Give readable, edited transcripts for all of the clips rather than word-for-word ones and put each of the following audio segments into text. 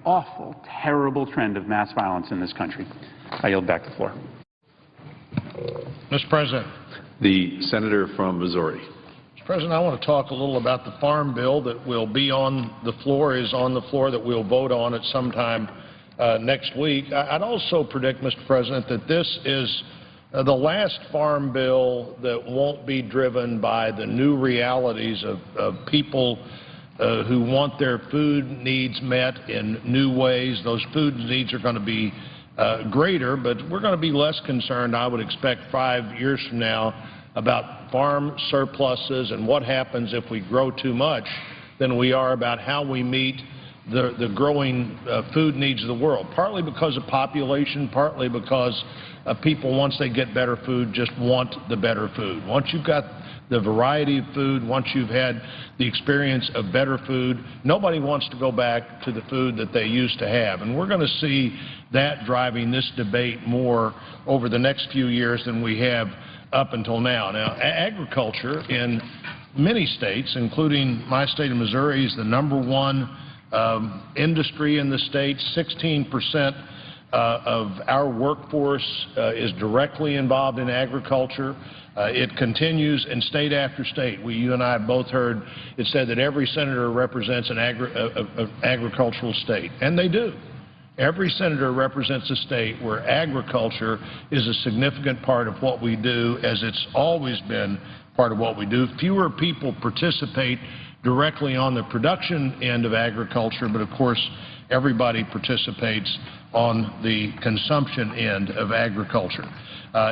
awful, terrible trend of mass violence in this country. I yield back the floor. Mr. President. The senator from Missouri. Mr. President, I want to talk a little about the farm bill that will be on the floor, that we'll vote on at some time next week. I'd also predict, Mr. President, that this is the last farm bill that won't be driven by the new realities of people who want their food needs met in new ways. Those food needs are going to be greater, but we're going to be less concerned, I would expect, 5 years from now about farm surpluses and what happens if we grow too much than we are about how we meet the growing food needs of the world, partly because of population, partly because people, once they get better food, just want the better food. Once you've got the variety of food, once you've had the experience of better food, nobody wants to go back to the food that they used to have. And we're going to see that driving this debate more over the next few years than we have up until now. Now, agriculture in many states, including my state of Missouri, is the #1 industry in the state. 16% of our workforce is directly involved in agriculture. It continues in state after state. You and I have both heard it said that every senator represents an agricultural state, and they do. Every senator represents a state where agriculture is a significant part of what we do, as it's always been part of what we do. Fewer people participate directly on the production end of agriculture, but of course everybody participates on the consumption end of agriculture.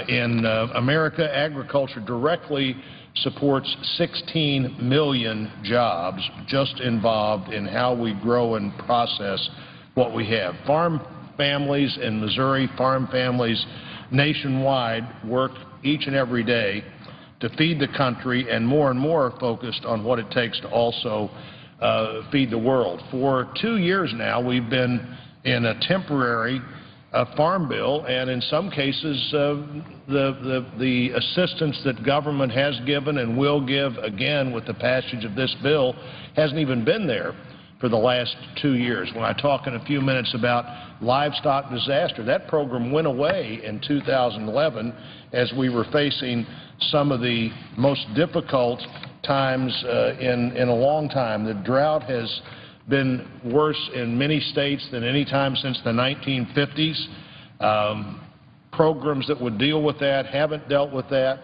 In America, agriculture directly supports 16 million jobs just involved in how we grow and process what we have. Farm families in Missouri, farm families nationwide work each and every day to feed the country, and more are focused on what it takes to also feed the world. For 2 years now, we've been in a temporary farm bill, and in some cases the assistance that government has given and will give again with the passage of this bill hasn't even been there for the last 2 years. When I talk in a few minutes about livestock disaster, that program went away in 2011 as we were facing some of the most difficult times in a long time. The drought has been worse in many states than any time since the 1950s. Programs that would deal with that haven't dealt with that.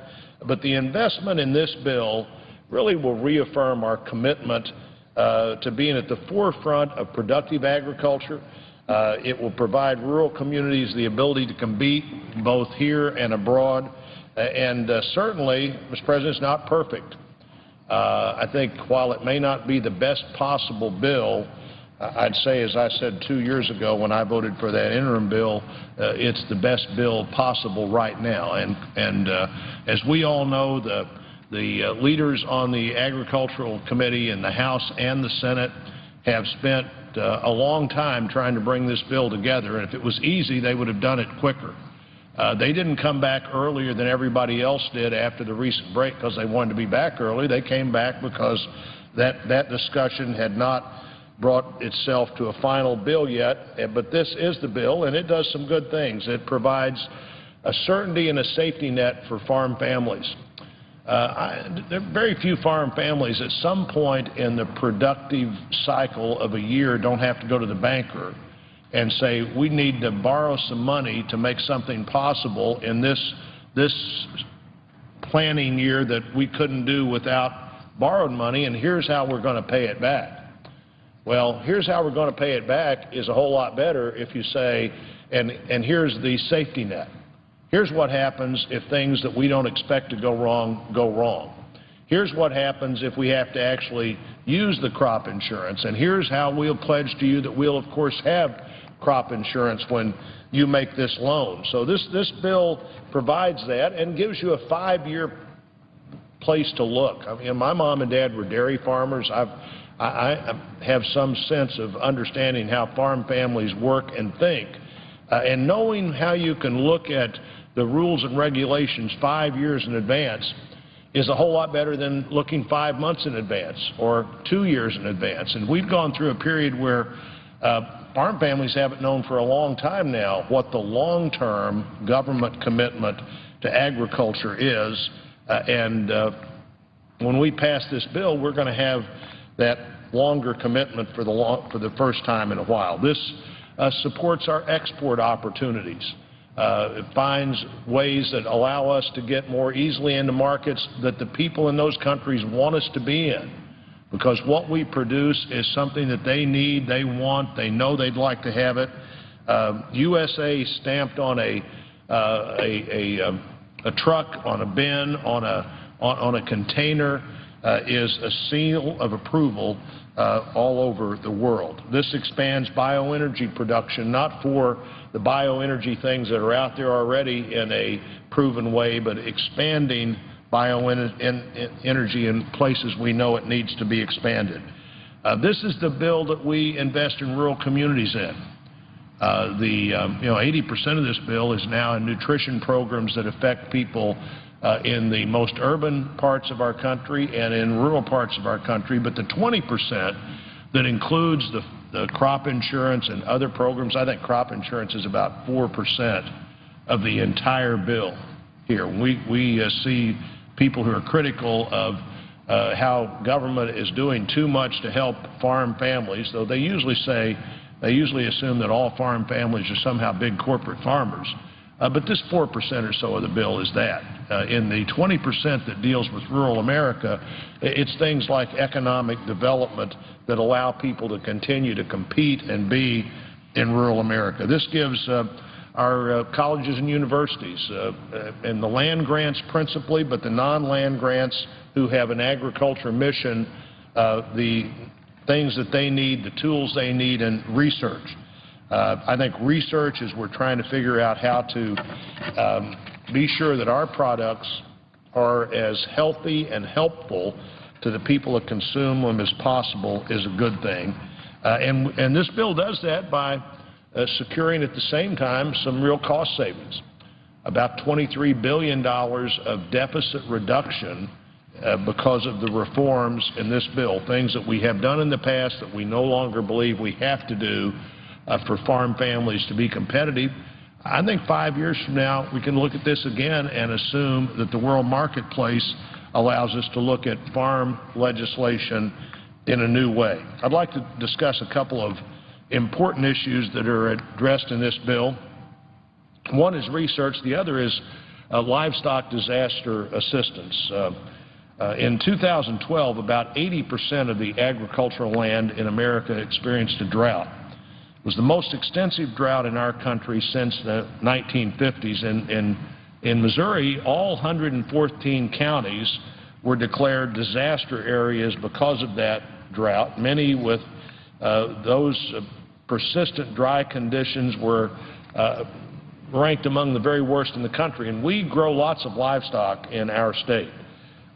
But the investment in this bill really will reaffirm our commitment to being at the forefront of productive agriculture. It will provide rural communities the ability to compete both here and abroad. And certainly, Mr. President, it's not perfect. I think while it may not be the best possible bill, I'd say, as I said 2 years ago when I voted for that interim bill, it's the best bill possible right now. And as we all know, the leaders on the Agricultural Committee in the House and the Senate have spent a long time trying to bring this bill together, and if it was easy, they would have done it quicker. They didn't come back earlier than everybody else did after the recent break because they wanted to be back early. They came back because that discussion had not brought itself to a final bill yet. But this is the bill, and it does some good things. It provides a certainty and a safety net for farm families. There are very few farm families at some point in the productive cycle of a year don't have to go to the banker and say, we need to borrow some money to make something possible in this planning year that we couldn't do without borrowed money, and here's how we're going to pay it back. Well, here's how we're going to pay it back is a whole lot better if you say, and here's the safety net. Here's what happens if things that we don't expect to go wrong go wrong. Here's what happens if we have to actually use the crop insurance, and here's how we'll pledge to you that we'll, of course, have crop insurance when you make this loan. So this bill provides that and gives you a 5-year place to look. I mean, my mom and dad were dairy farmers. I have some sense of understanding how farm families work and think, and knowing how you can look at the rules and regulations 5 years in advance is a whole lot better than looking 5 months in advance or 2 years in advance. And we've gone through a period where farm families haven't known for a long time now what the long-term government commitment to agriculture is, and when we pass this bill, we're going to have that longer commitment for the first time in a while. This supports our export opportunities. It finds ways that allow us to get more easily into markets that the people in those countries want us to be in, because what we produce is something that they need, they want, they know they'd like to have it. USA stamped on a truck, on a bin, on a container is a seal of approval all over the world. This expands bioenergy production, not for the bioenergy things that are out there already in a proven way, but expanding bioenergy in places we know it needs to be expanded. This is the bill that we invest in rural communities in. 80% of this bill is now in nutrition programs that affect people in the most urban parts of our country and in rural parts of our country, but the 20% that includes the crop insurance and other programs, I think crop insurance is about 4% of the entire bill here. We see people who are critical of how government is doing too much to help farm families, though they usually assume that all farm families are somehow big corporate farmers. But this 4% or so of the bill is that. In the 20% that deals with rural America, it's things like economic development that allow people to continue to compete and be in rural America. This gives our colleges and universities, and the land grants principally, but the non-land grants who have an agriculture mission, the things that they need, the tools they need, and research. I think research is we're trying to figure out how to be sure that our products are as healthy and helpful to the people that consume them as possible is a good thing. And this bill does that by securing at the same time some real cost savings. About $23 billion of deficit reduction because of the reforms in this bill, things that we have done in the past that we no longer believe we have to do for farm families to be competitive. I think 5 years from now we can look at this again and assume that the world marketplace allows us to look at farm legislation in a new way. I'd like to discuss a couple of important issues that are addressed in this bill. One is research. The other is livestock disaster assistance. In 2012, about 80% of the agricultural land in America experienced a drought. It was the most extensive drought in our country since the 1950s. In Missouri, all 114 counties were declared disaster areas because of that drought. Many with those persistent dry conditions were ranked among the very worst in the country. And we grow lots of livestock in our state,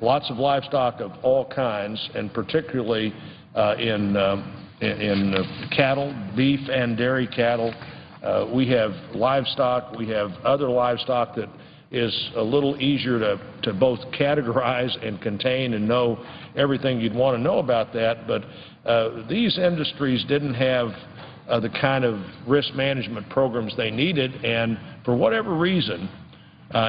lots of livestock of all kinds, and particularly in cattle, beef and dairy cattle. We have livestock, we have other livestock that is a little easier to both categorize and contain and know everything you'd want to know about that. But these industries didn't have the kind of risk management programs they needed, and for whatever reason,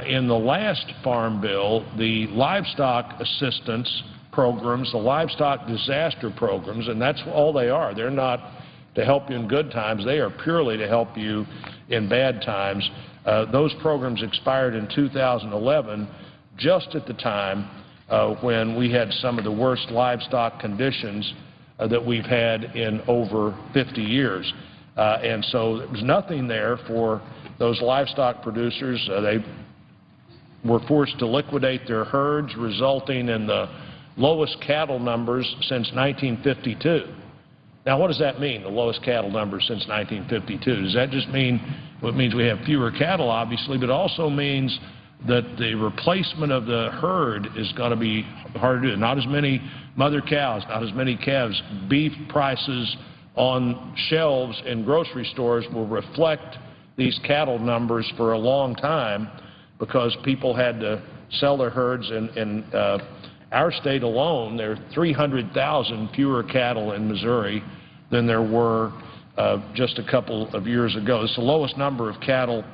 in the last farm bill, the livestock assistance programs, the livestock disaster programs, and that's all they are. They're not to help you in good times. They are purely to help you in bad times. Those programs expired in 2011, just at the time when we had some of the worst livestock conditions that we've had in over 50 years. And so there was nothing there for those livestock producers. They were forced to liquidate their herds, resulting in the lowest cattle numbers since 1952. Now, what does that mean, the lowest cattle numbers since 1952? Does that just mean, well, it means we have fewer cattle, obviously, but it also means that the replacement of the herd is going to be harder to do. Not as many mother cows, not as many calves. Beef prices on shelves in grocery stores will reflect these cattle numbers for a long time because people had to sell their herds. In our state alone, there are 300,000 fewer cattle in Missouri than there were just a couple of years ago. It's the lowest number of cattle,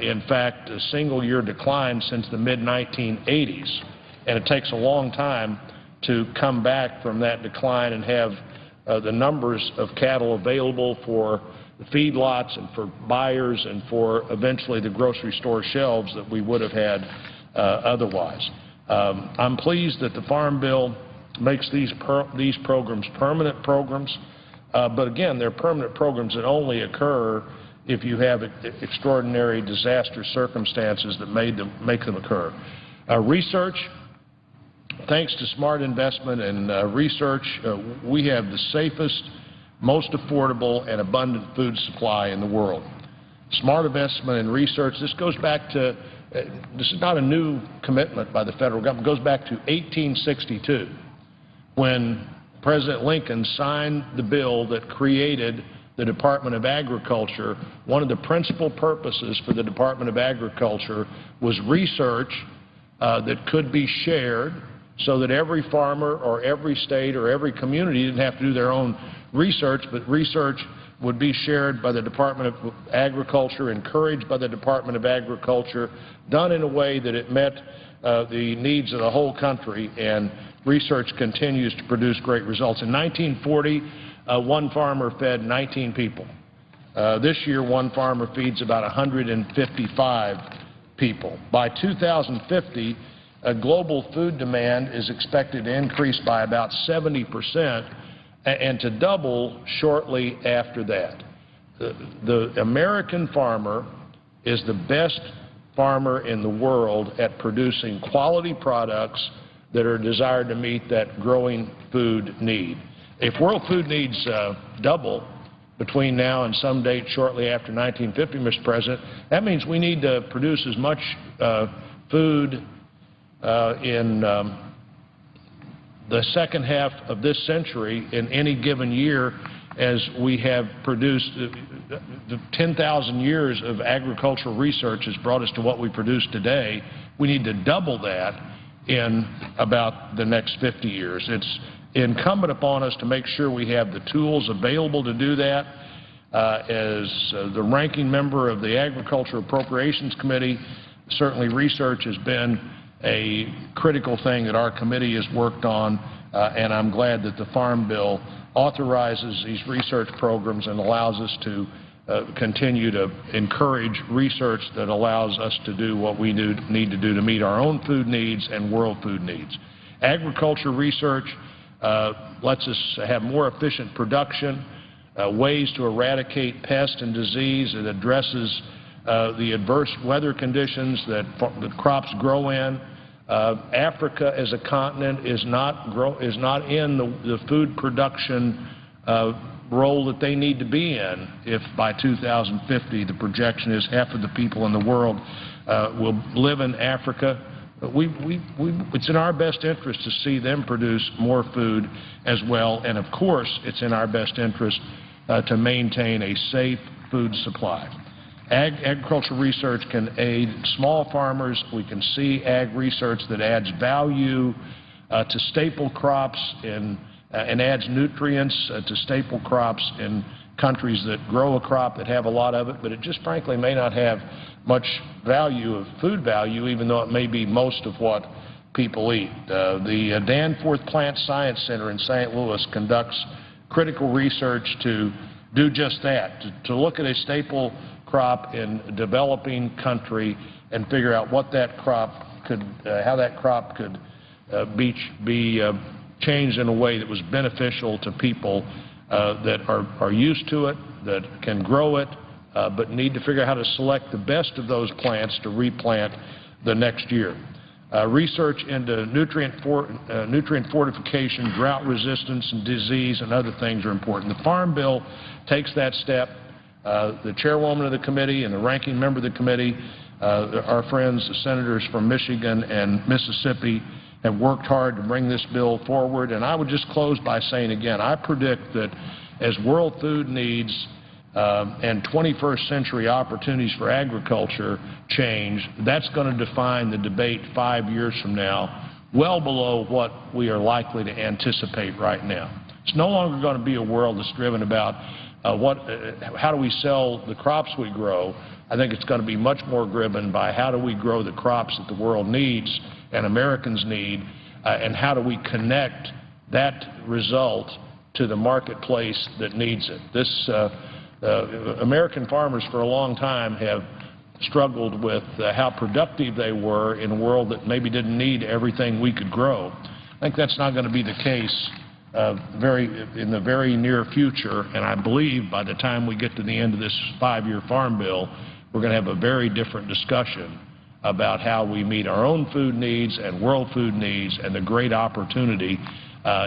in fact, a single-year decline since the mid-1980s. And it takes a long time to come back from that decline and have the numbers of cattle available for the feedlots and for buyers and for eventually the grocery store shelves that we would have had otherwise. I'm pleased that the Farm Bill makes these programs permanent programs, but again, they're permanent programs that only occur if you have extraordinary disaster circumstances that make them occur. Research, thanks to smart investment and research, we have the safest, most affordable and abundant food supply in the world. Smart investment in research, this goes back to, this is not a new commitment by the federal government, it goes back to 1862 when President Lincoln signed the bill that created the Department of Agriculture. One of the principal purposes for the Department of Agriculture was research that could be shared so that every farmer or every state or every community didn't have to do their own research, but research would be shared by the Department of Agriculture, encouraged by the Department of Agriculture, done in a way that it met the needs of the whole country, and research continues to produce great results. In 1940, one farmer fed 19 people. This year, one farmer feeds about 155 people. By 2050, global food demand is expected to increase by about 70% and to double shortly after that. The American farmer is the best farmer in the world at producing quality products that are desired to meet that growing food need. If world food needs double between now and some date shortly after 1950, Mr. President, that means we need to produce as much food in the second half of this century in any given year as we have produced. The 10,000 years of agricultural research has brought us to what we produce today. We need to double that in about the next 50 years. It's incumbent upon us to make sure we have the tools available to do that. As the ranking member of the Agriculture Appropriations Committee, certainly research has been a critical thing that our committee has worked on, and I'm glad that the Farm Bill authorizes these research programs and allows us to continue to encourage research that allows us to do what we need to do to meet our own food needs and world food needs. Agriculture research lets us have more efficient production, ways to eradicate pest and disease. It addresses the adverse weather conditions that crops grow in. Africa as a continent is not in the food production role that they need to be in if by 2050 the projection is half of the people in the world will live in Africa. It's in our best interest to see them produce more food as well, and of course it's in our best interest to maintain a safe food supply. Agricultural research can aid small farmers. We can see ag research that adds value to staple crops and adds nutrients to staple crops in countries that grow a crop that have a lot of it, but it just frankly may not have much value of food value, even though it may be most of what people eat. The Danforth Plant Science Center in St. Louis conducts critical research to do just that, to look at a staple crop in a developing country and figure out what that crop could, how that crop could be changed in a way that was beneficial to people that are used to it, that can grow it, but need to figure out how to select the best of those plants to replant the next year. Research into nutrient fortification, drought resistance, and disease and other things are important. The Farm Bill takes that step. The chairwoman of the committee and the ranking member of the committee, our friends, the senators from Michigan and Mississippi, have worked hard to bring this bill forward. And I would just close by saying again, I predict that as world food needs and 21st century opportunities for agriculture change, that's going to define the debate 5 years from now, well below what we are likely to anticipate right now. It's no longer going to be a world that's driven about how do we sell the crops we grow. I think it's going to be much more driven by how do we grow the crops that the world needs and Americans need, and how do we connect that result to the marketplace that needs it. American farmers for a long time have struggled with how productive they were in a world that maybe didn't need everything we could grow. I think that's not going to be the case in the very near future, and I believe by the time we get to the end of this 5-year farm bill, we're going to have a very different discussion about how we meet our own food needs and world food needs and the great opportunity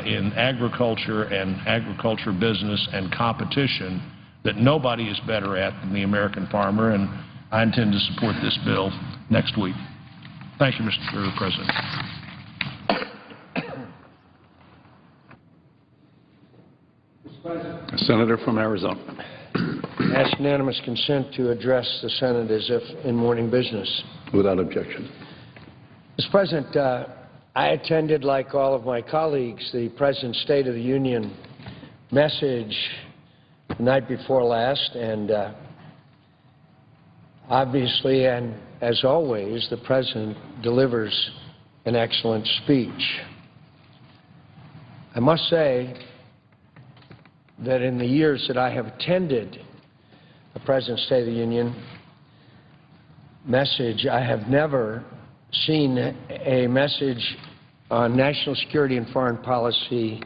in agriculture and agriculture business and competition that nobody is better at than the American farmer, and I intend to support this bill next week. Thank you, Mr. President. Senator from Arizona. Ask unanimous consent to address the Senate as if in morning business. Without objection. Mr. President, I attended, like all of my colleagues, the President's State of the Union message the night before last, and obviously, and as always, the President delivers an excellent speech. I must say that in the years that I have attended the President's State of the Union message, I have never seen a message on national security and foreign policy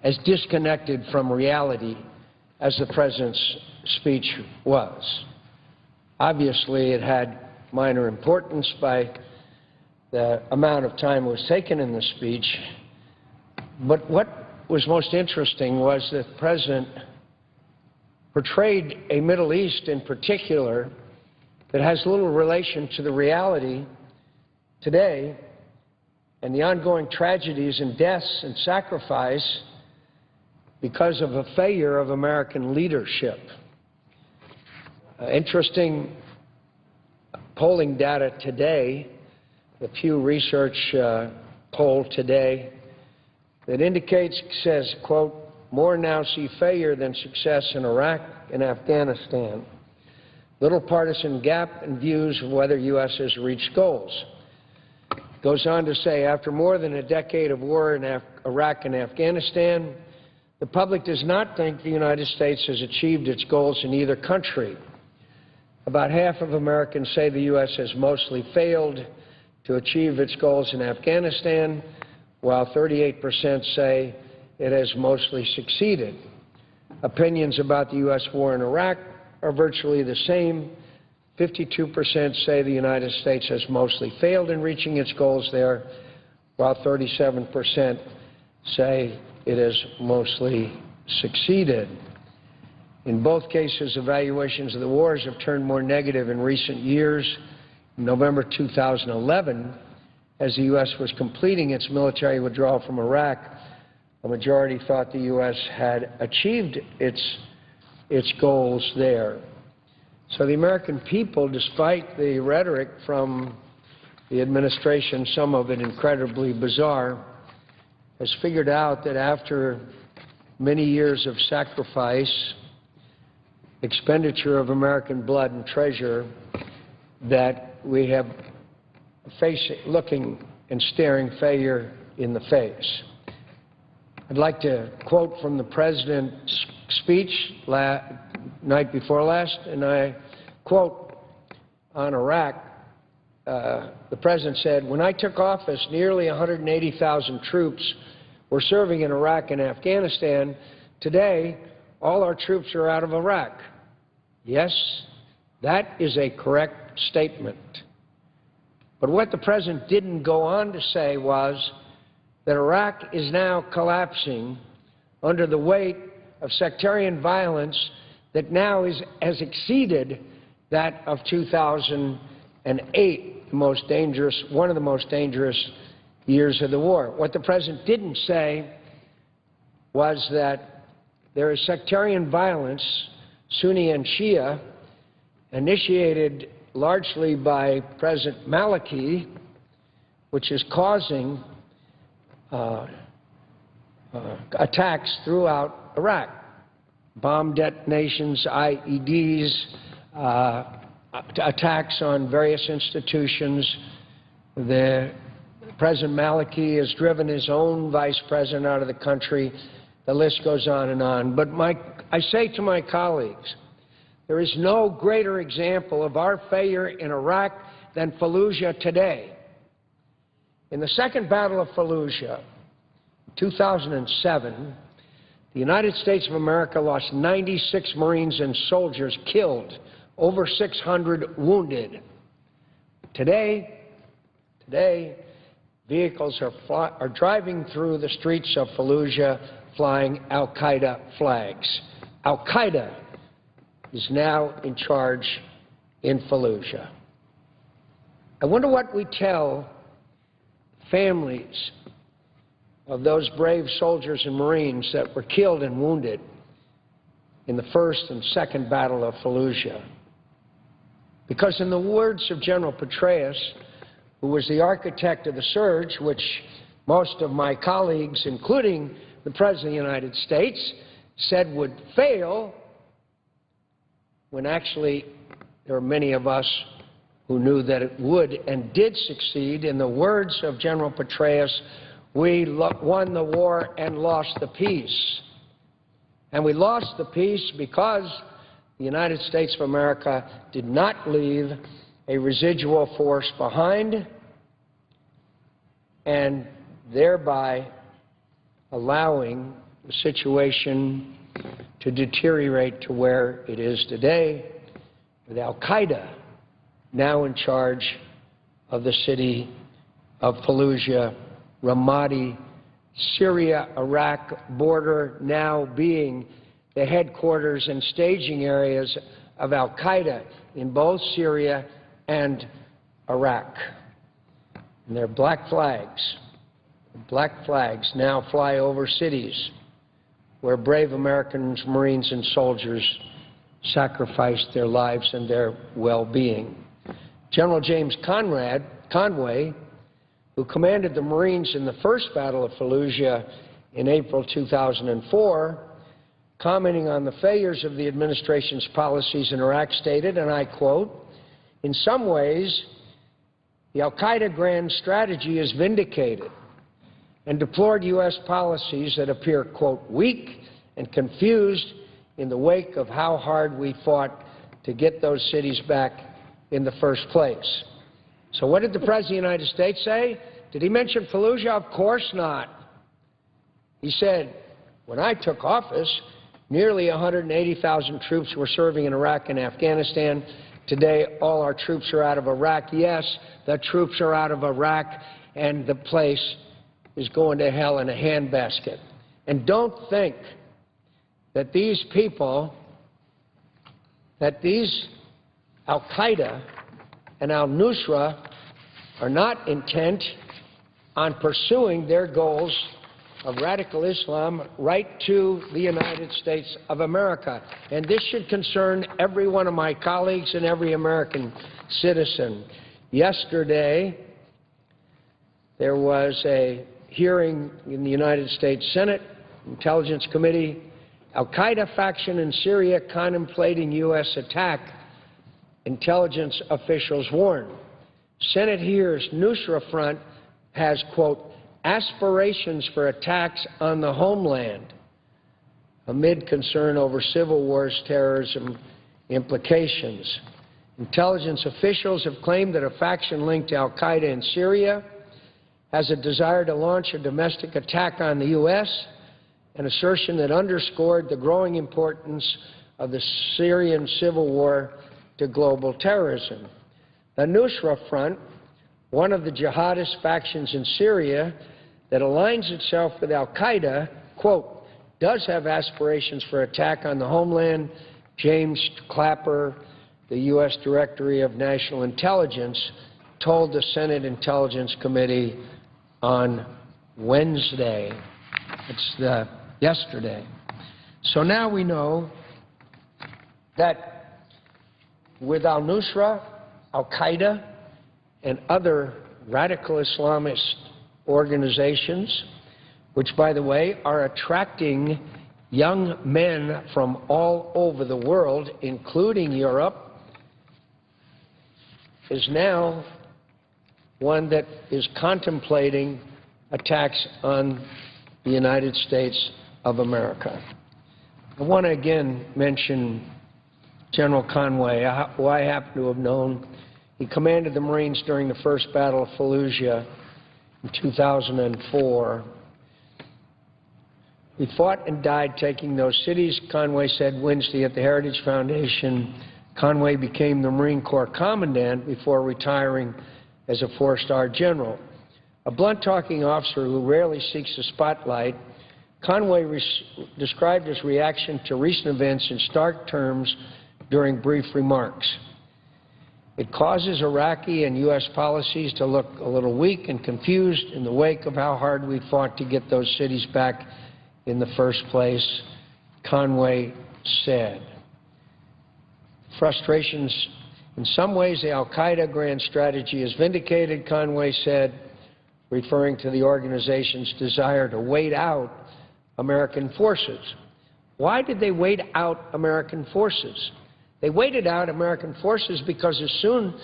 as disconnected from reality as the President's speech was. Obviously, it had minor importance by the amount of time was taken in the speech, but what was most interesting was that the President portrayed a Middle East in particular that has little relation to the reality today and the ongoing tragedies and deaths and sacrifice because of a failure of American leadership. Interesting polling data today, the Pew Research poll today, that indicates, says, quote, more now see failure than success in Iraq and Afghanistan. Little partisan gap in views of whether U.S. has reached goals. Goes on to say, after more than a decade of war in Iraq and Afghanistan, the public does not think the United States has achieved its goals in either country. About half of Americans say the U.S. has mostly failed to achieve its goals in Afghanistan, while 38% say it has mostly succeeded. Opinions about the U.S. war in Iraq are virtually the same. 52% say the United States has mostly failed in reaching its goals there, while 37% say it has mostly succeeded. In both cases, evaluations of the wars have turned more negative in recent years. In November 2011, as the U.S. was completing its military withdrawal from Iraq, a majority thought the U.S. had achieved its goals there. So the American people, despite the rhetoric from the administration, some of it incredibly bizarre, has figured out that after many years of sacrifice, expenditure of American blood and treasure, that we have looking and staring failure in the face. I'd like to quote from the President's speech night before last, and I quote on Iraq. The President said, when I took office, nearly 180,000 troops were serving in Iraq and Afghanistan. Today, all our troops are out of Iraq. Yes, that is a correct statement. But what the President didn't go on to say was that Iraq is now collapsing under the weight of sectarian violence that now has exceeded that of 2008, one of the most dangerous years of the war. What the President didn't say was that there is sectarian violence, Sunni and Shia, initiated largely by President Maliki, which is causing attacks throughout Iraq. bomb detonations, IEDs, attacks on various institutions. President Maliki has driven his own vice president out of the country. The list goes on and on. But I say to my colleagues, there is no greater example of our failure in Iraq than Fallujah today. In the Second Battle of Fallujah, 2007, the United States of America lost 96 Marines and soldiers killed, over 600 wounded. Today, vehicles are driving through the streets of Fallujah flying al-Qaeda flags. Al-Qaeda is now in charge in Fallujah. I wonder what we tell families of those brave soldiers and Marines that were killed and wounded in the First and Second Battle of Fallujah. Because in the words of General Petraeus, who was the architect of the surge, which most of my colleagues, including the President of the United States, said would fail, when actually there are many of us who knew that it would and did succeed. In the words of General Petraeus, we won the war and lost the peace. And we lost the peace because the United States of America did not leave a residual force behind, and thereby allowing the situation to deteriorate to where it is today, with al-Qaeda now in charge of the city of Fallujah, Ramadi, Syria-Iraq border now being the headquarters and staging areas of al-Qaeda in both Syria and Iraq. And their black flags now fly over cities where brave Americans, Marines, and soldiers sacrificed their lives and their well-being. General James Conway, who commanded the Marines in the First Battle of Fallujah in April 2004, commenting on the failures of the administration's policies in Iraq, stated, and I quote, "In some ways, the al-Qaeda grand strategy is vindicated," and deplored U.S. policies that appear, quote, "weak and confused in the wake of how hard we fought to get those cities back in the first place." So what did the President of the United States say? Did he mention Fallujah? Of course not. He said, when I took office, nearly 180,000 troops were serving in Iraq and Afghanistan. Today, all our troops are out of Iraq. Yes, the troops are out of Iraq, and the place is going to hell in a handbasket. And don't think that these people, that these al-Qaeda and al-Nusra are not intent on pursuing their goals of radical Islam right to the United States of America. And this should concern every one of my colleagues and every American citizen. Yesterday, there was a hearing in the United States Senate Intelligence Committee. Al-Qaeda faction in Syria contemplating U.S. attack, intelligence officials warn. Senate hears Nusra Front has, quote, aspirations for attacks on the homeland amid concern over civil war's terrorism implications. Intelligence officials have claimed that a faction linked to al-Qaeda in Syria has a desire to launch a domestic attack on the U.S., an assertion that underscored the growing importance of the Syrian civil war to global terrorism. The Nusra Front, one of the jihadist factions in Syria that aligns itself with al-Qaeda, quote, does have aspirations for attack on the homeland. James Clapper, the U.S. Director of National Intelligence, told the Senate Intelligence Committee on Wednesday. It's yesterday. So now we know that with al-Nusra, al-Qaeda, and other radical Islamist organizations, which, by the way, are attracting young men from all over the world, including Europe, is now one that is contemplating attacks on the United States of America. I want to again mention General Conway, who I happen to have known. He commanded the Marines during the First Battle of Fallujah in 2004. We fought and died taking those cities, Conway said Wednesday at the Heritage Foundation. Conway became the Marine Corps Commandant before retiring as a four-star general. A blunt-talking officer who rarely seeks the spotlight, Conway described his reaction to recent events in stark terms during brief remarks. It causes Iraqi and U.S. policies to look a little weak and confused in the wake of how hard we fought to get those cities back in the first place, Conway said. Frustrations. In some ways, the al-Qaeda grand strategy is vindicated, Conway said, referring to the organization's desire to wait out American forces. Why did they wait out American forces? They waited out American forces because as soon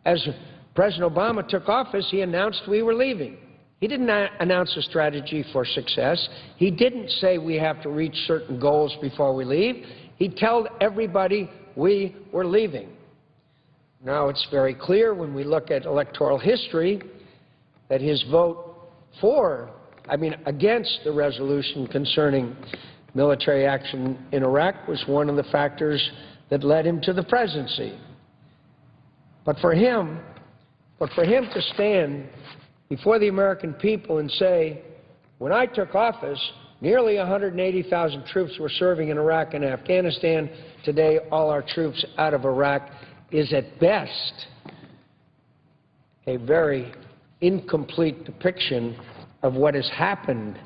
as President Obama took office, he announced we were leaving. He didn't announce a strategy for success. He didn't say we have to reach certain goals before we leave. He told everybody we were leaving. Now it's very clear when we look at electoral history that his vote against the resolution concerning military action in Iraq was one of the factors that led him to the presidency. But for him to stand before the American people and say, when I took office, nearly 180,000 troops were serving in Iraq and Afghanistan. Today, all our troops out of Iraq is at best a very incomplete depiction of what has happened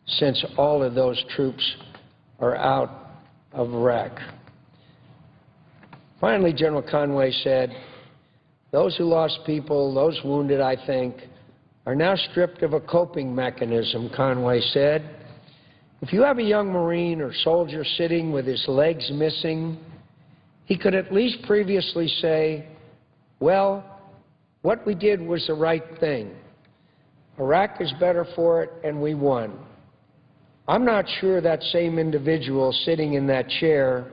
since all of those troops are out of Iraq. Finally, General Conway said, those who lost people, those wounded, I think, are now stripped of a coping mechanism, Conway said. If you have a young Marine or soldier sitting with his legs missing, he could at least previously say, well, what we did was the right thing. Iraq is better for it, and we won. I'm not sure that same individual sitting in that chair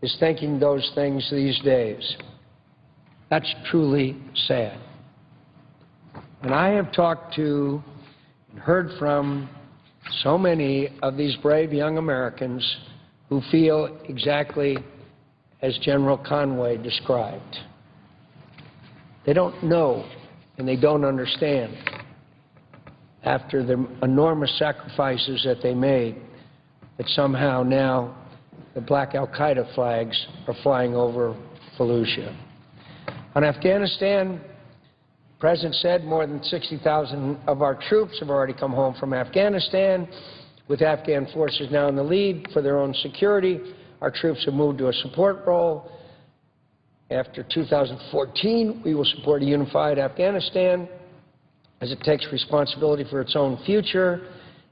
is thinking those things these days. That's truly sad. And I have talked to and heard from so many of these brave young Americans who feel exactly as General Conway described. They don't know and they don't understand after the enormous sacrifices that they made that somehow now the black al-Qaeda flags are flying over Fallujah. On Afghanistan, the President said more than 60,000 of our troops have already come home from Afghanistan. With Afghan forces now in the lead for their own security, our troops have moved to a support role. After 2014, we will support a unified Afghanistan as it takes responsibility for its own future.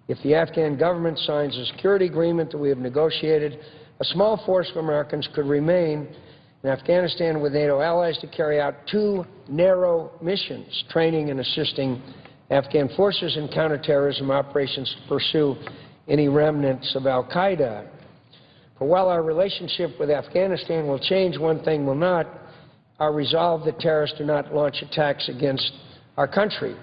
If the Afghan government signs a security agreement that we have negotiated, a small force of Americans could remain in Afghanistan with NATO allies to carry out two narrow missions, training and assisting Afghan forces in counterterrorism operations to pursue any remnants of al-Qaeda. For while our relationship with Afghanistan will change, one thing will not, our resolve that terrorists do not launch attacks against our country.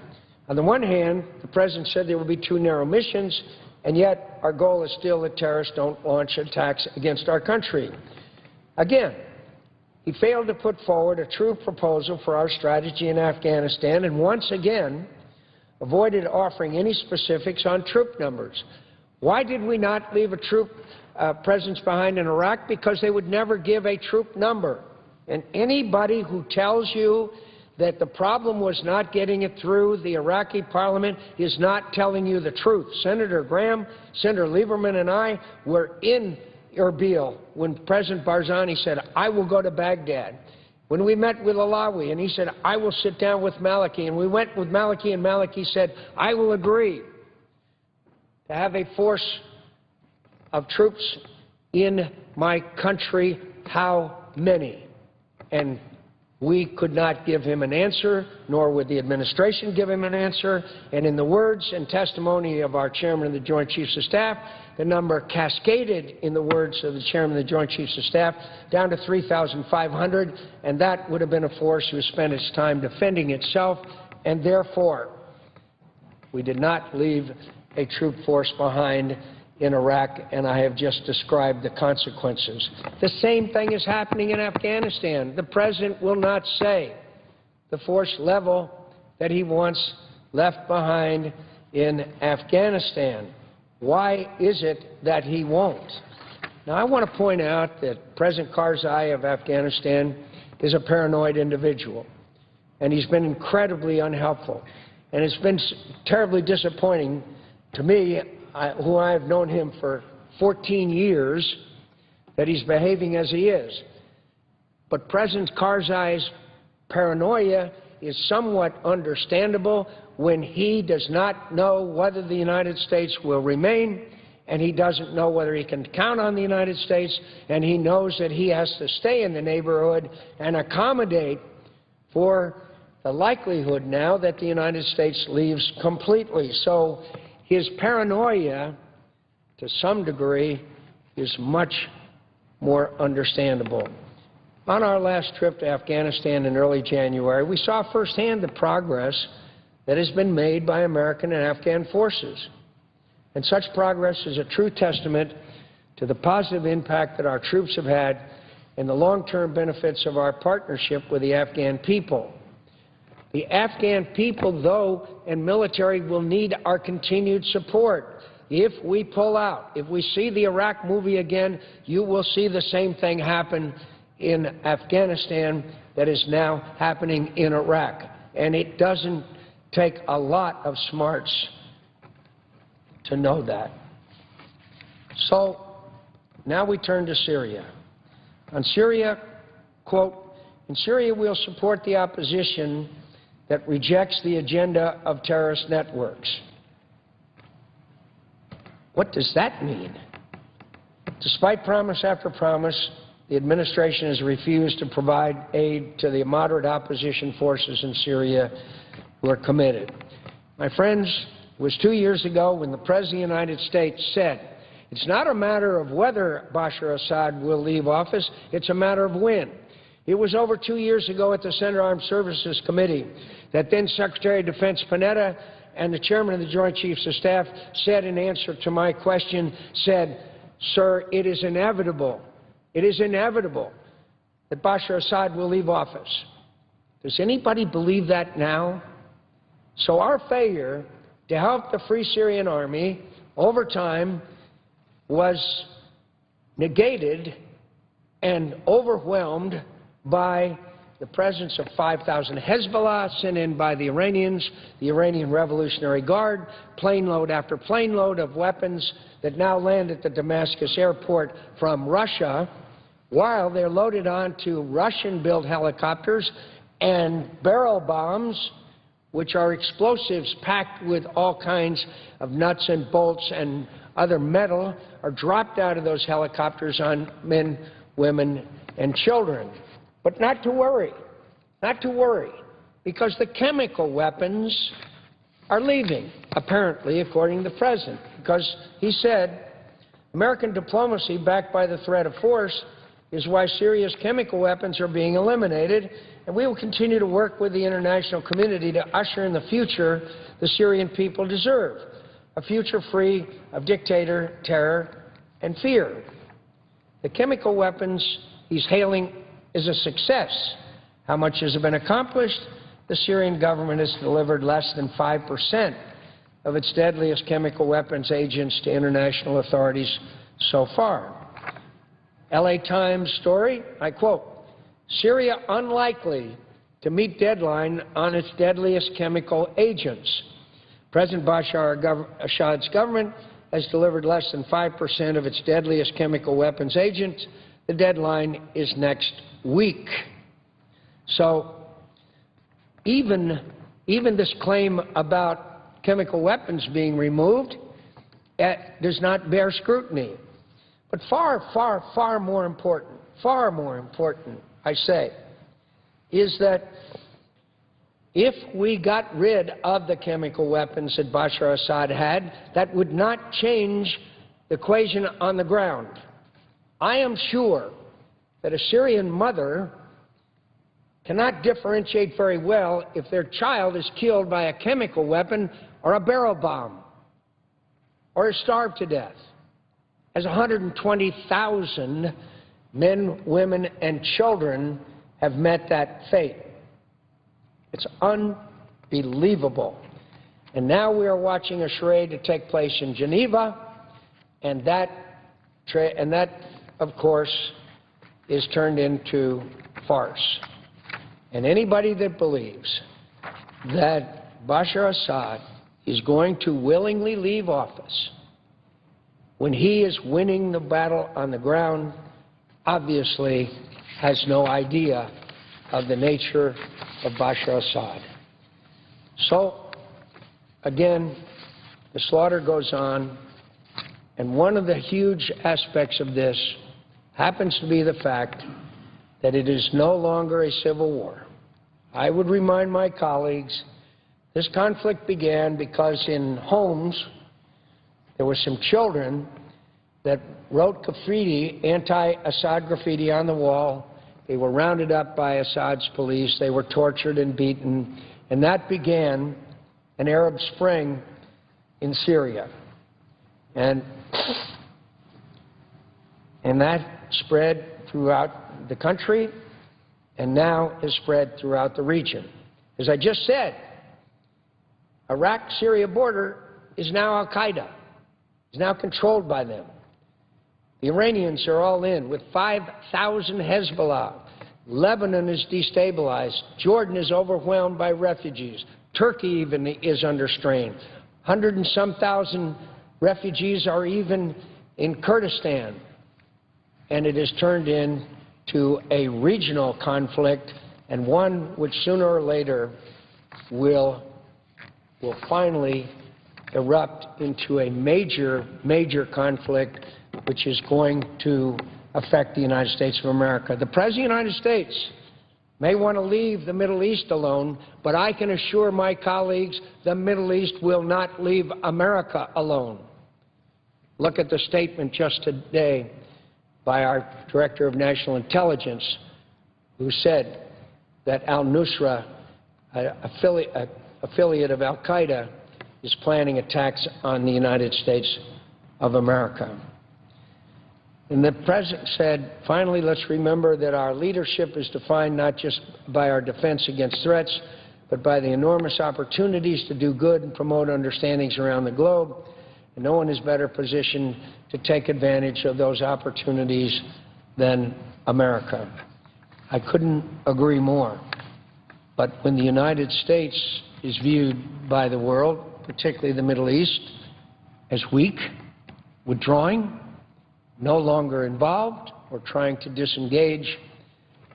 On the one hand, the President said there will be two narrow missions, and yet our goal is still that terrorists don't launch attacks against our country. Again, he failed to put forward a true proposal for our strategy in Afghanistan and once again avoided offering any specifics on troop numbers. Why did we not leave a troop presence behind in Iraq? Because they would never give a troop number. And anybody who tells you that the problem was not getting it through the Iraqi parliament is not telling you the truth. Senator Graham, Senator Lieberman, and I were in Erbil when President Barzani said, I will go to Baghdad. When we met with Alawi, and he said, I will sit down with Maliki, and we went with Maliki, and Maliki said, I will agree to have a force of troops in my country, how many? And we could not give him an answer, nor would the administration give him an answer. And in the words and testimony of our chairman of the Joint Chiefs of Staff, the number cascaded, in the words of the chairman of the Joint Chiefs of Staff, down to 3,500, and that would have been a force who spent its time defending itself, and therefore we did not leave a troop force behind in Iraq, and I have just described the consequences. The same thing is happening in Afghanistan. The President will not say the force level that he wants left behind in Afghanistan. Why is it that he won't? Now, I want to point out that President Karzai of Afghanistan is a paranoid individual, and he's been incredibly unhelpful. And it's been terribly disappointing to me, who I have known him for 14 years, that he's behaving as he is. But President Karzai's paranoia is somewhat understandable when he does not know whether the United States will remain, and he doesn't know whether he can count on the United States, and he knows that he has to stay in the neighborhood and accommodate for the likelihood now that the United States leaves completely. So his paranoia, to some degree, is much more understandable. On our last trip to Afghanistan in early January, we saw firsthand the progress that has been made by American and Afghan forces. And such progress is a true testament to the positive impact that our troops have had and the long-term benefits of our partnership with the Afghan people. The Afghan people, though, and military will need our continued support. If we pull out, if we see the Iraq movie again, you will see the same thing happen in Afghanistan that is now happening in Iraq. And it doesn't take a lot of smarts to know that. So now we turn to Syria. On Syria, quote, in Syria we'll support the opposition that rejects the agenda of terrorist networks. What does that mean? Despite promise after promise, the administration has refused to provide aid to the moderate opposition forces in Syria who are committed. My friends, it was 2 years ago when the President of the United States said, it's not a matter of whether Bashar Assad will leave office, it's a matter of when. It was over 2 years ago at the Senate Armed Services Committee that then Secretary of Defense Panetta and the Chairman of the Joint Chiefs of Staff said in answer to my question, said, sir, it is inevitable that Bashar Assad will leave office. Does anybody believe that now? So our failure to help the Free Syrian Army over time was negated and overwhelmed by the presence of 5,000 Hezbollah sent in by the Iranians, the Iranian Revolutionary Guard, plane load after plane load of weapons that now land at the Damascus airport from Russia, while they're loaded onto Russian-built helicopters and barrel bombs, which are explosives packed with all kinds of nuts and bolts and other metal, are dropped out of those helicopters on men, women, and children. But not to worry, because the chemical weapons are leaving, apparently, according to the President, because he said American diplomacy backed by the threat of force is why Syria's chemical weapons are being eliminated, and we will continue to work with the international community to usher in the future the Syrian people deserve, a future free of dictator, terror, and fear. The chemical weapons he's hailing is a success. How much has been accomplished? The Syrian government has delivered less than 5% of its deadliest chemical weapons agents to international authorities so far. L.A. Times story, I quote, Syria unlikely to meet deadline on its deadliest chemical agents. President Bashar Assad's government has delivered less than 5% of its deadliest chemical weapons agents. The deadline is next week. So even this claim about chemical weapons being removed does not bear scrutiny. But far more important, I say, is that if we got rid of the chemical weapons that Bashar Assad had, that would not change the equation on the ground. I am sure that a Syrian mother cannot differentiate very well if their child is killed by a chemical weapon or a barrel bomb or is starved to death, as 120,000 men, women, and children have met that fate. It's unbelievable. And now we are watching a charade to take place in Geneva, and that, of course, is turned into farce. And anybody that believes that Bashar Assad is going to willingly leave office when he is winning the battle on the ground obviously has no idea of the nature of Bashar Assad. So, again, the slaughter goes on, and one of the huge aspects of this happens to be the fact that it is no longer a civil war. I would remind my colleagues, this conflict began because in Homs there were some children that wrote graffiti, anti-Assad graffiti on the wall. They were rounded up by Assad's police. They were tortured and beaten. And that began an Arab Spring in Syria. And that spread throughout the country and now has spread throughout the region. As I just said, Iraq-Syria border is now al-Qaeda, is now controlled by them. The Iranians are all in with 5,000 Hezbollah. Lebanon is destabilized. Jordan is overwhelmed by refugees. Turkey even is under strain. 100 and some thousand refugees are even in Kurdistan. And it has turned into a regional conflict, and one which sooner or later will finally erupt into a major conflict which is going to affect the United States of America. The President of the United States may want to leave the Middle East alone, but I can assure my colleagues the Middle East will not leave America alone. Look at the statement just today by our Director of National Intelligence, who said that al-Nusra, affiliate of al-Qaeda, is planning attacks on the United States of America. And the President said, finally, let's remember that our leadership is defined not just by our defense against threats, but by the enormous opportunities to do good and promote understandings around the globe. And no one is better positioned to take advantage of those opportunities than America. I couldn't agree more. But when the United States is viewed by the world, particularly the Middle East, as weak, withdrawing, no longer involved, or trying to disengage,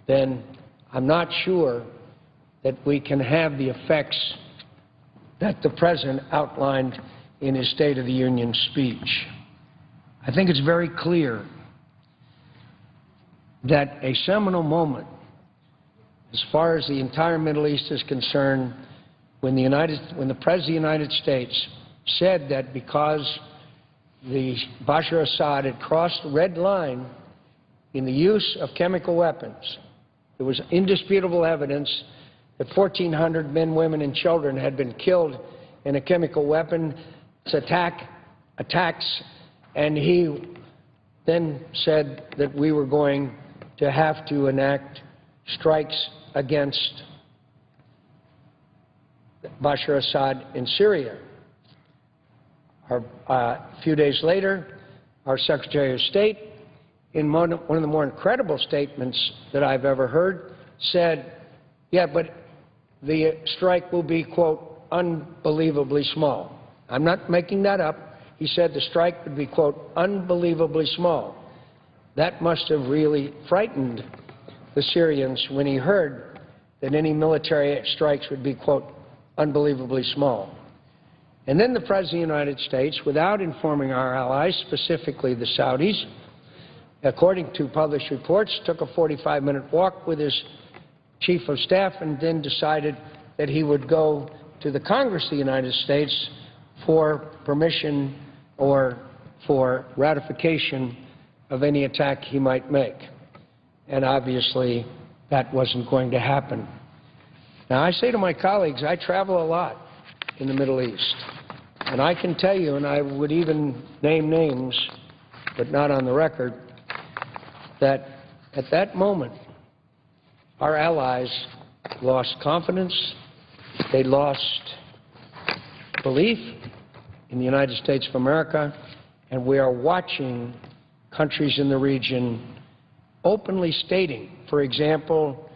then I'm not sure that we can have the effects that the President outlined in his State of the Union speech. I think it's very clear that a seminal moment, as far as the entire Middle East is concerned, when the President of the United States said that because Bashar Assad had crossed the red line in the use of chemical weapons, there was indisputable evidence that 1,400 men, women, and children had been killed in a chemical weapons attacks, and he then said that we were going to have to enact strikes against Bashar Assad in Syria. A few days later, our Secretary of State, in one of the more incredible statements that I've ever heard, said, yeah, but the strike will be, quote, unbelievably small. I'm not making that up. He said the strike would be, quote, unbelievably small. That must have really frightened the Syrians when he heard that any military strikes would be, quote, unbelievably small. And then the President of the United States, without informing our allies, specifically the Saudis, according to published reports, took a 45-minute walk with his chief of staff and then decided that he would go to the Congress of the United States for permission or for ratification of any attack he might make. And obviously, that wasn't going to happen. Now, I say to my colleagues, I travel a lot in the Middle East. And I can tell you, and I would even name names, but not on the record, that at that moment, our allies lost confidence, they lost belief in the United States of America, and we are watching countries in the region openly stating, for example,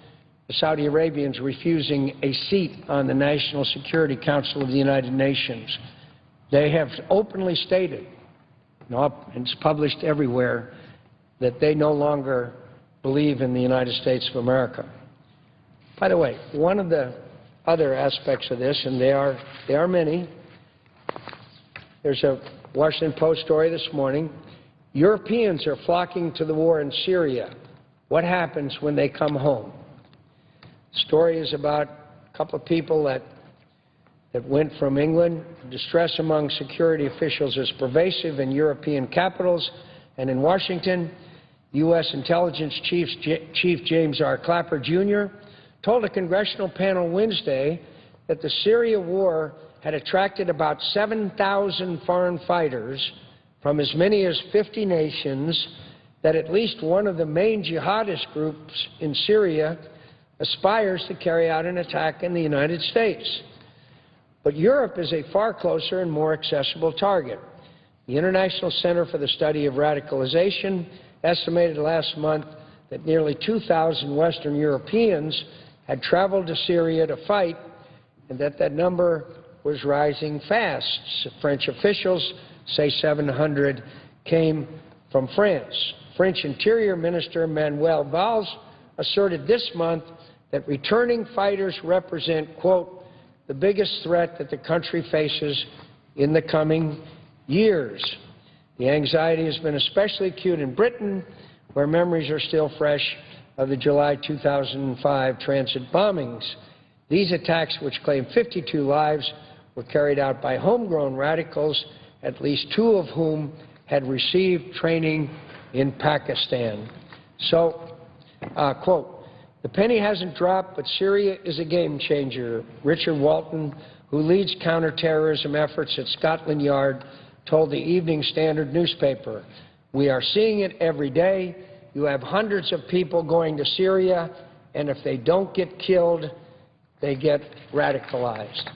the Saudi Arabians refusing a seat on the National Security Council of the United Nations. They have openly stated, and it's published everywhere, that they no longer believe in the United States of America. By the way, one of the other aspects of this, and there are many, there's a Washington Post story this morning, Europeans are flocking to the war in Syria. What happens when they come home? The story is about a couple of people that went from England. Distress among security officials is pervasive in European capitals, and in Washington, U.S. Intelligence Chief James R. Clapper, Jr. told a congressional panel Wednesday that the Syria war had attracted about 7,000 foreign fighters from as many as 50 nations, that at least one of the main jihadist groups in Syria aspires to carry out an attack in the United States. But Europe is a far closer and more accessible target. The International Center for the Study of Radicalization estimated last month that nearly 2,000 Western Europeans had traveled to Syria to fight, and that number was rising fast. French officials say 700 came from France. French Interior Minister Manuel Valls asserted this month that returning fighters represent, quote, the biggest threat that the country faces in the coming years. The anxiety has been especially acute in Britain, where memories are still fresh of the July 2005 transit bombings. These attacks, which claimed 52 lives, were carried out by homegrown radicals, at least 2 of whom had received training in Pakistan. So, quote, the penny hasn't dropped, but Syria is a game changer. Richard Walton, who leads counterterrorism efforts at Scotland Yard, told the Evening Standard newspaper, we are seeing it every day. You have hundreds of people going to Syria, and if they don't get killed, they get radicalized.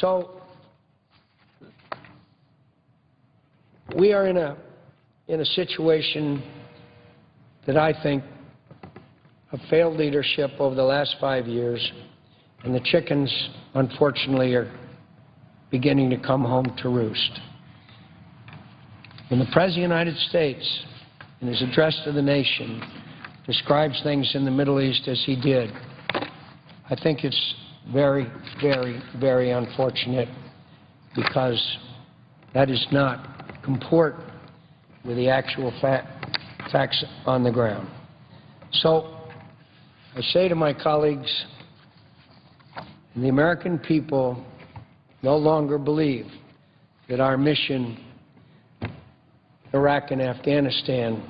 So we are in a situation that I think of failed leadership over the last 5 years, and the chickens, unfortunately, are beginning to come home to roost. When the President of the United States, in his address to the nation, describes things in the Middle East as he did, I think it's very, very, very unfortunate, because that is not comport with the actual facts on the ground. So I say to my colleagues, the American people no longer believe that our mission in Iraq and Afghanistan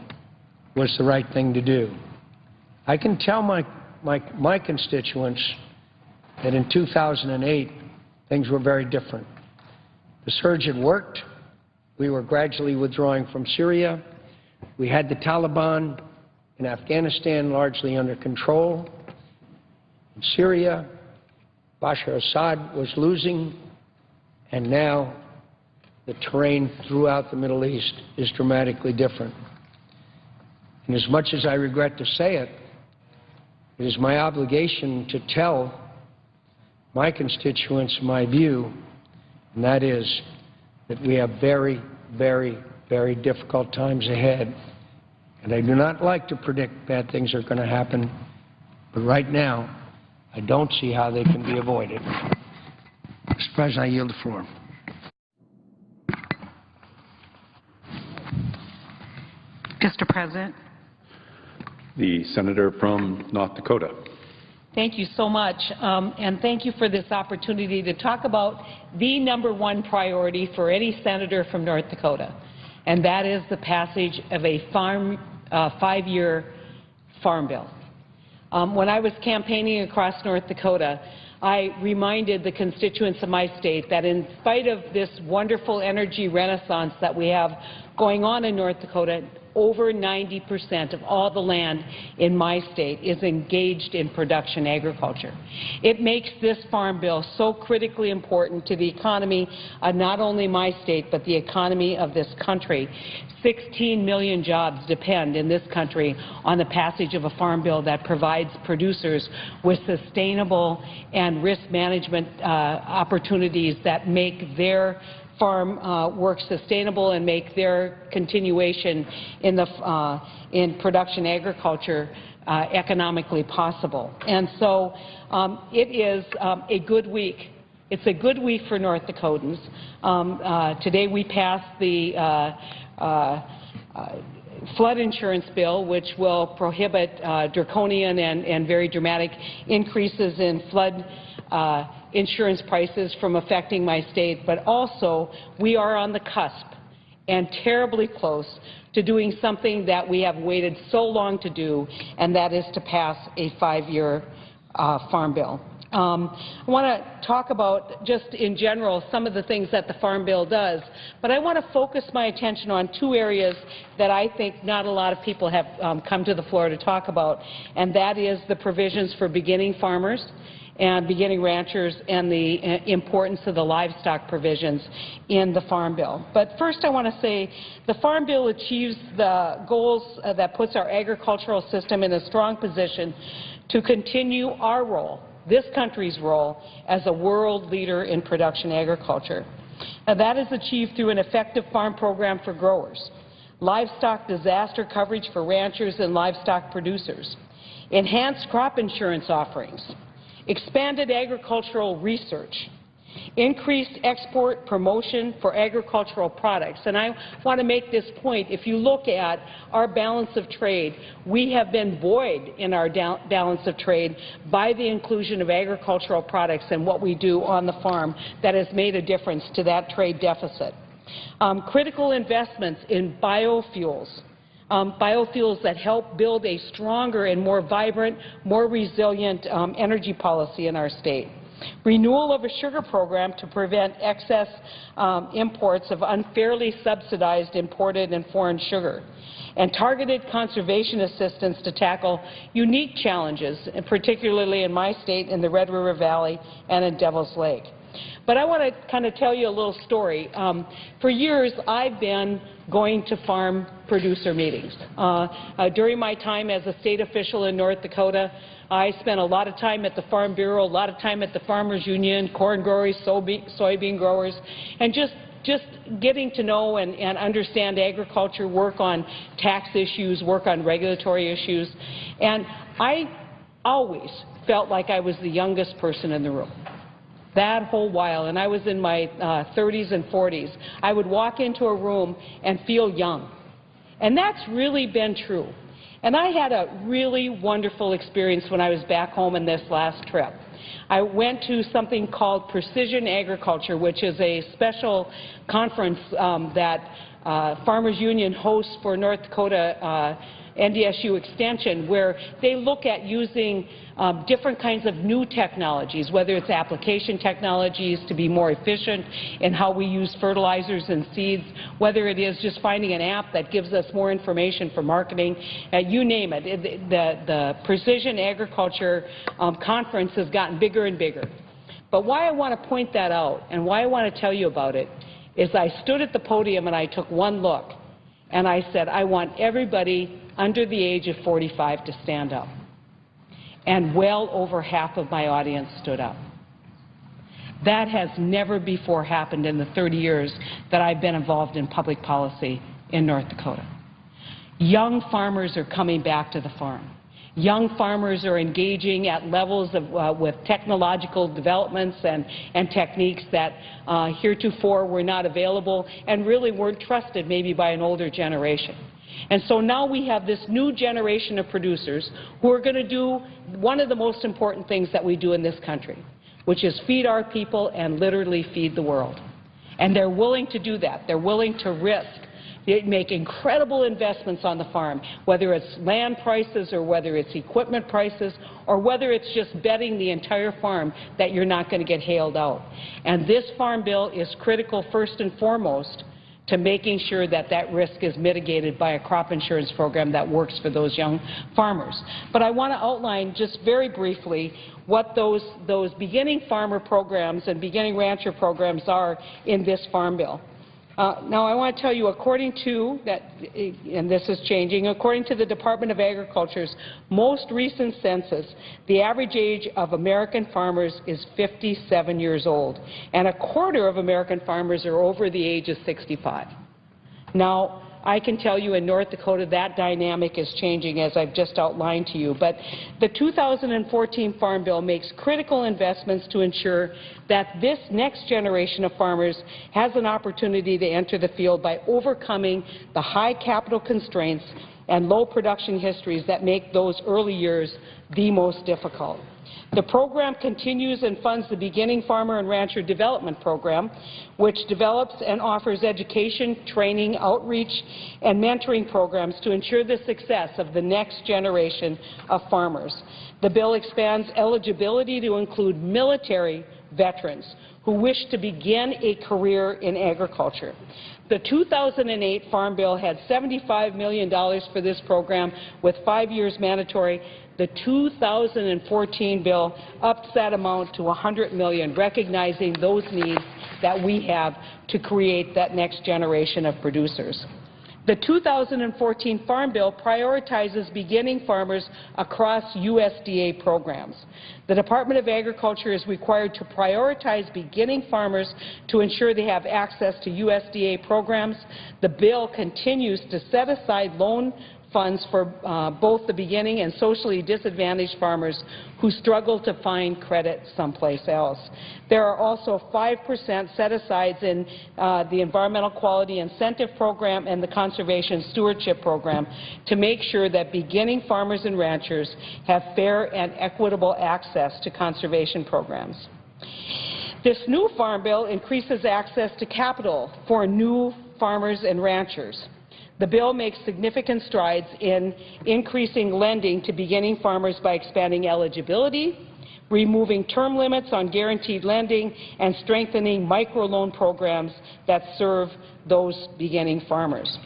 was the right thing to do. I can tell my constituents that in 2008, things were very different. The surge had worked. We were gradually withdrawing from Syria. We had the Taliban in Afghanistan largely under control. In Syria, Bashar Assad was losing, and now the terrain throughout the Middle East is dramatically different. And as much as I regret to say it, it is my obligation to tell my constituents my view, and that is that we have very, very, very difficult times ahead. And I do not like to predict bad things are going to happen, but right now, I don't see how they can be avoided. Mr. President, I yield the floor. Yes, Mr. President. The senator from North Dakota. Thank you so much, and thank you for this opportunity to talk about the #1 priority for any senator from North Dakota, and that is the passage of a 5-year farm bill. When I was campaigning across North Dakota, I reminded the constituents of my state that in spite of this wonderful energy renaissance that we have going on in North Dakota, over 90% of all the land in my state is engaged in production agriculture. It makes this farm bill so critically important to the economy of not only my state, but the economy of this country. 16 million jobs depend in this country on the passage of a farm bill that provides producers with sustainable and risk management opportunities that make their farm work sustainable and make their continuation in production agriculture economically possible. And so it is a good week. It's a good week for North Dakotans. Today we passed the flood insurance bill, which will prohibit draconian and very dramatic increases in flood insurance prices from affecting my state, but also we are on the cusp and terribly close to doing something that we have waited so long to do, and that is to pass a 5-year farm bill. I want to talk about, just in general, some of the things that the Farm Bill does, but I want to focus my attention on 2 areas that I think not a lot of people have come to the floor to talk about, and that is the provisions for beginning farmers and beginning ranchers and the importance of the livestock provisions in the Farm Bill. But first I want to say the Farm Bill achieves the goals that puts our agricultural system in a strong position to continue our role, this country's role, as a world leader in production agriculture. Now, that is achieved through an effective farm program for growers, livestock disaster coverage for ranchers and livestock producers, enhanced crop insurance offerings, expanded agricultural research, increased export promotion for agricultural products. And I want to make this point. If you look at our balance of trade, we have been buoyed in our balance of trade by the inclusion of agricultural products and what we do on the farm that has made a difference to that trade deficit. Critical investments in biofuels. Biofuels that help build a stronger and more vibrant, more resilient energy policy in our state. Renewal of a sugar program to prevent excess imports of unfairly subsidized imported and foreign sugar. And targeted conservation assistance to tackle unique challenges, and particularly in my state, in the Red River Valley and in Devil's Lake. But I want to kind of tell you a little story. For years, I've been going to farm producer meetings. During my time as a state official in North Dakota, I spent a lot of time at the Farm Bureau, a lot of time at the Farmers Union, corn growers, soybean growers, and just getting to know and understand agriculture, work on tax issues, work on regulatory issues. And I always felt like I was the youngest person in the room. That whole while, and I was in my 30s and 40s, I would walk into a room and feel young. And that's really been true. And I had a really wonderful experience when I was back home in this last trip. I went to something called Precision Agriculture, which is a special conference that Farmers Union hosts for North Dakota NDSU Extension, where they look at using different kinds of new technologies, whether it's application technologies to be more efficient in how we use fertilizers and seeds, whether it is just finding an app that gives us more information for marketing, you name it. The Precision Agriculture Conference has gotten bigger and bigger. But why I want to point that out and why I want to tell you about it is I stood at the podium and I took one look and I said, I want everybody under the age of 45 to stand up. And well over half of my audience stood up. That has never before happened in the 30 years that I've been involved in public policy in North Dakota. Young farmers are coming back to the farm. Young farmers are engaging at levels of, with technological developments and techniques that heretofore were not available and really weren't trusted maybe by an older generation. And so now we have this new generation of producers who are going to do one of the most important things that we do in this country, which is feed our people and literally feed the world. And they're willing to do that. They're willing to risk. They make incredible investments on the farm, whether it's land prices or whether it's equipment prices or whether it's just betting the entire farm that you're not going to get hailed out. And this farm bill is critical first and foremost to making sure that that risk is mitigated by a crop insurance program that works for those young farmers. But I want to outline just very briefly what those beginning farmer programs and beginning rancher programs are in this farm bill. Now, I want to tell you, according to that, and this is changing, according to the Department of Agriculture's most recent census, the average age of American farmers is 57 years old, and a quarter of American farmers are over the age of 65. Now, I can tell you in North Dakota that dynamic is changing, as I've just outlined to you. But the 2014 Farm Bill makes critical investments to ensure that this next generation of farmers has an opportunity to enter the field by overcoming the high capital constraints and low production histories that make those early years the most difficult. The program continues and funds the Beginning Farmer and Rancher Development Program, which develops and offers education, training, outreach, and mentoring programs to ensure the success of the next generation of farmers. The bill expands eligibility to include military veterans who wish to begin a career in agriculture. The 2008 Farm Bill had $75 million for this program with 5 years mandatory. The 2014 bill ups that amount to $100 million, recognizing those needs that we have to create that next generation of producers. The 2014 Farm Bill prioritizes beginning farmers across USDA programs. The Department of Agriculture is required to prioritize beginning farmers to ensure they have access to USDA programs. The bill continues to set aside loan funds for both the beginning and socially disadvantaged farmers who struggle to find credit someplace else. There are also 5% set-asides in the Environmental Quality Incentive Program and the Conservation Stewardship Program to make sure that beginning farmers and ranchers have fair and equitable access to conservation programs. This new Farm Bill increases access to capital for new farmers and ranchers. The bill makes significant strides in increasing lending to beginning farmers by expanding eligibility, removing term limits on guaranteed lending, and strengthening microloan programs that serve those beginning farmers.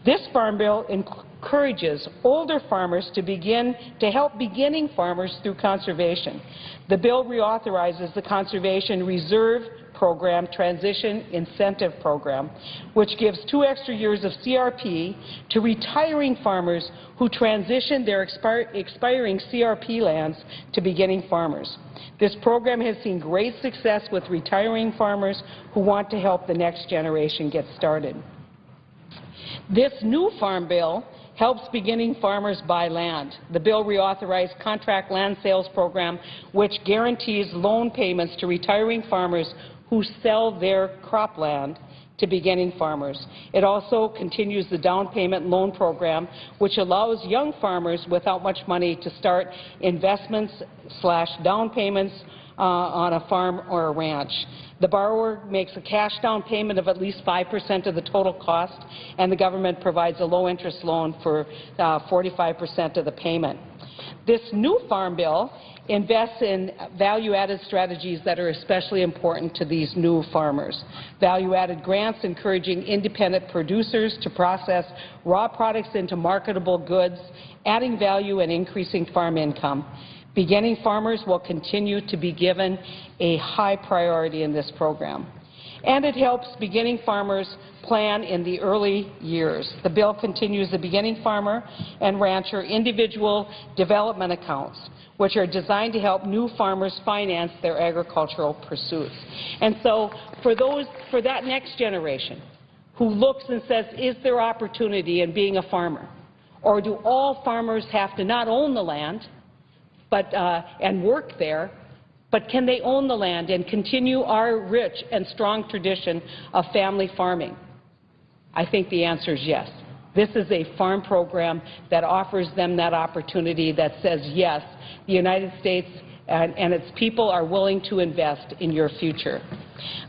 This Farm Bill encourages older farmers to help beginning farmers through conservation. The bill reauthorizes the Conservation Reserve Program Transition Incentive Program, which gives 2 extra years of CRP to retiring farmers who transition their expiring CRP lands to beginning farmers. This program has seen great success with retiring farmers who want to help the next generation get started. This new Farm Bill helps beginning farmers buy land. The bill reauthorized Contract Land Sales Program, which guarantees loan payments to retiring farmers who sell their cropland to beginning farmers. It also continues the down payment loan program, which allows young farmers without much money to start investments / down payments on a farm or a ranch. The borrower makes a cash down payment of at least 5% of the total cost, and the government provides a low-interest loan for 45% of the payment. This new Farm Bill invests in value-added strategies that are especially important to these new farmers. Value-added grants encouraging independent producers to process raw products into marketable goods, adding value and increasing farm income. Beginning farmers will continue to be given a high priority in this program. And it helps beginning farmers plan in the early years. The bill continues the beginning farmer and rancher individual development accounts, which are designed to help new farmers finance their agricultural pursuits. And so for that next generation who looks and says, is there opportunity in being a farmer? Or do all farmers have to not own the land and work there, but can they own the land and continue our rich and strong tradition of family farming? I think the answer is yes. This is a farm program that offers them that opportunity, that says, yes, the United States and its people are willing to invest in your future.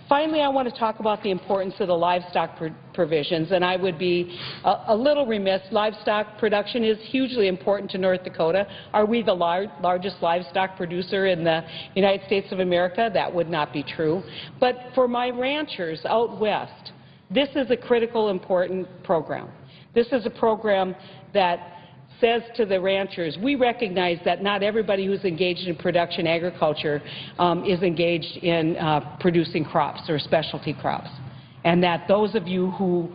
Finally, I want to talk about the importance of the livestock provisions, and I would be a little remiss. Livestock production is hugely important to North Dakota. Are we the largest livestock producer in the United States of America? That would not be true. But for my ranchers out west, this is a critical, important program. This is a program that says to the ranchers, we recognize that not everybody who's engaged in production agriculture is engaged in producing crops or specialty crops, and that those of you who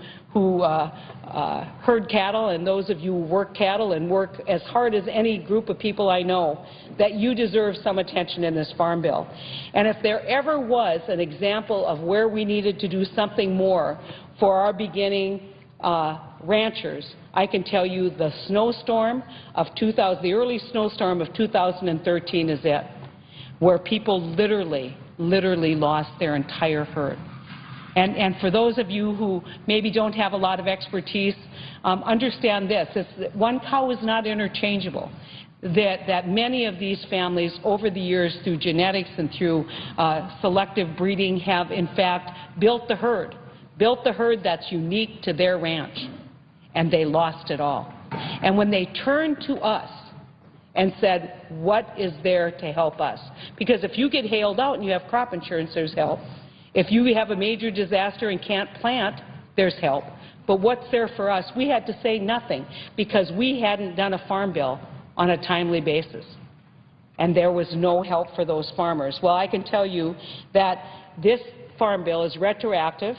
herd cattle and those of you who work cattle and work as hard as any group of people I know, that you deserve some attention in this Farm Bill. And if there ever was an example of where we needed to do something more for our beginning ranchers, I can tell you the early snowstorm of 2013 is it, where people literally lost their entire herd. And for those of you who maybe don't have a lot of expertise, understand this: one cow is not interchangeable. That many of these families over the years, through genetics and through selective breeding, have in fact built the herd that's unique to their ranch, and they lost it all. And when they turned to us and said, what is there to help us? Because if you get hailed out and you have crop insurance, there's help. If you have a major disaster and can't plant, there's help. But what's there for us? We had to say nothing because we hadn't done a farm bill on a timely basis. And there was no help for those farmers. Well, I can tell you that this farm bill is retroactive.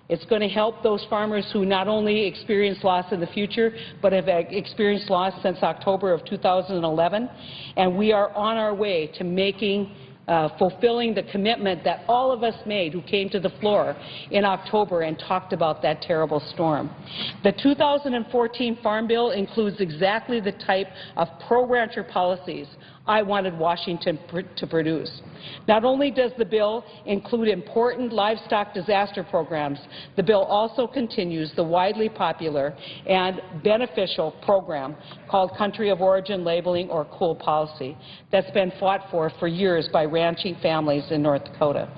It's going to help those farmers who not only experience loss in the future, but have experienced loss since October of 2011. And we are on our way to making fulfilling the commitment that all of us made who came to the floor in October and talked about that terrible storm. The 2014 Farm Bill includes exactly the type of pro-rancher policies I wanted Washington to produce. Not only does the bill include important livestock disaster programs, the bill also continues the widely popular and beneficial program called Country of Origin Labeling, or COOL policy, that's been fought for years by ranching families in North Dakota.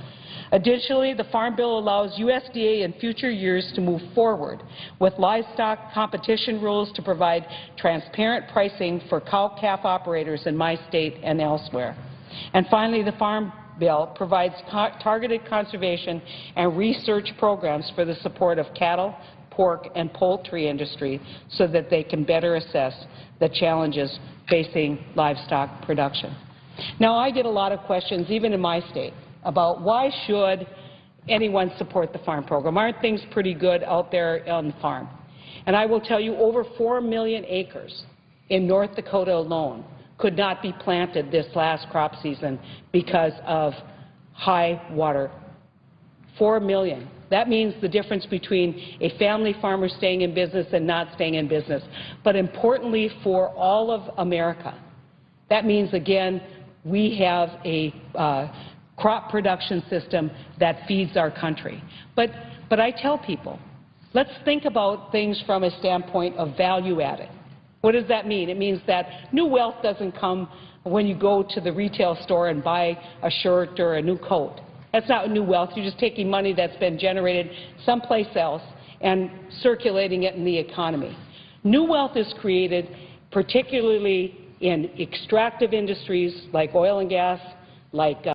Additionally, the Farm Bill allows USDA in future years to move forward with livestock competition rules to provide transparent pricing for cow-calf operators in my state and elsewhere. And finally, the Farm Bill provides targeted conservation and research programs for the support of cattle, pork, and poultry industry so that they can better assess the challenges facing livestock production. Now, I get a lot of questions, even in my state, about why should anyone support the farm program? Aren't things pretty good out there on the farm? And I will tell you, over 4 million acres in North Dakota alone could not be planted this last crop season because of high water. 4 million. That means the difference between a family farmer staying in business and not staying in business. But importantly for all of America, that means, again, we have a crop production system that feeds our country. But I tell people, let's think about things from a standpoint of value added. What does that mean? It means that new wealth doesn't come when you go to the retail store and buy a shirt or a new coat. That's not new wealth. You're just taking money that's been generated someplace else and circulating it in the economy. New wealth is created particularly in extractive industries like oil and gas, like